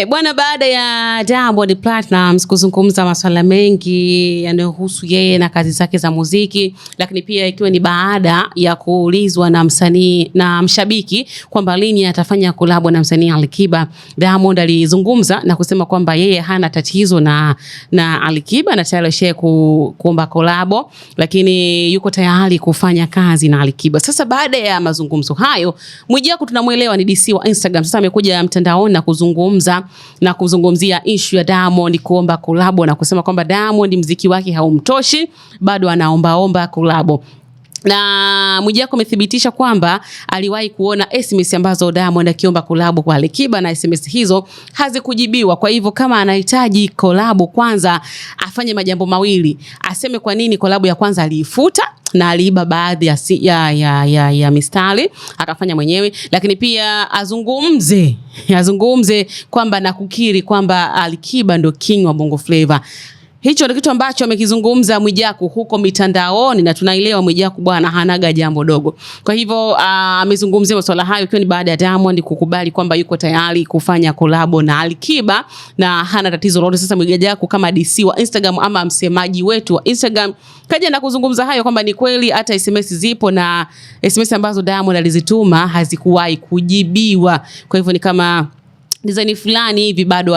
Bwana, baada ya Diamond Platnumz kuzungumza masuala mengi yanayohusu yeye na kazi zake za muziki, lakini pia ikiwa ni baada ya kuulizwa na msanii na mshabiki kwamba lini atafanya collab na msanii Alikiba, Diamond alizungumza na kusema kwamba yeye hana tatizo na Alikiba na tayari yeye kuomba collab, lakini yuko tayari kufanya kazi na Alikiba. Sasa baada ya mazungumzo hayo, Mwijaku tunamuelewa ni DC wa Instagram, sasa amekuja mtandaoni na kuzungumzia issue ya Diamond kuomba collab na kusema kwamba Diamond muziki wake haumtoshi, bado anaomba collab. Na Mwijaku amethibitisha kwamba aliwahi kuona SMS ambazo Diamond akiomba collab kwa Alikiba na SMS hizo hazikujibiwa. Kwa hivyo kama anahitaji collab, kwanza afanye majambo mawili. Aseme kwa nini collab ya kwanza aliifuta na aliiba baadhi ya mistari akafanya mwenyewe, lakini pia azungumze kwamba na kukiri kwamba Alikiba ndo king wa Bongo Flava. Hicho ndio kitu ambacho amekizungumza Mwijaku huko mitandaoni, na tunaelewa Mwijaku bwana hanaga jambo dogo. Kwa hivyo amezungumzia masuala hayo ikiwa ni baada ya Diamond kukubali kwamba yuko tayari kufanya collab na Alikiba na hana tatizo lolote. Sasa Mwijaku kama DC wa Instagram ama msemaji wetu wa Instagram kaja na kuzungumza hayo kwamba ni kweli hata SMS zipo na SMS ambazo Diamond alizituma hazikuwahi kujibiwa. Kwa hivyo ni kama design fulani hivi bado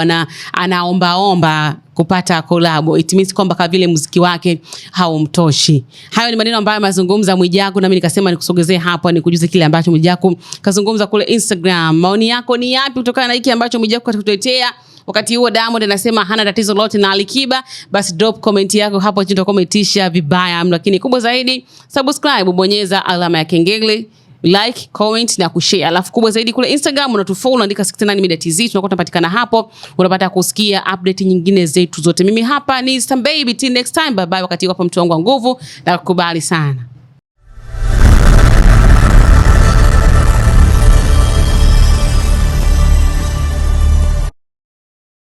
anaomba kupata collab. It means kwamba kwa vile muziki wake haumtoshi. Hayo ni maneno ambayo mazungumza Mwijaku, na mimi nikasema nikusogezee hapa nikujuze kile ambacho Mwijaku kazungumza kule Instagram. Maoni yako ni yapi kutokana na hiki ambacho Mwijaku atakutetea? Wakati huo Diamond anasema hana tatizo lolote na Alikiba, basi drop comment yako hapo chini, utakomentisha vibaya, lakini kubwa zaidi subscribe, bonyeza alama ya kengele, like, comment na kushare. Alafu kubwa zaidi kule Instagram unatufollow, andika 69 Media TZ, tunakuwa tunapatikana hapo, unapata kusikia update nyingine zetu zote. Mimi hapa ni Sam Baby, till next time, bye bye. Wakati wako mtu wangu wa nguvu na kukubali sana.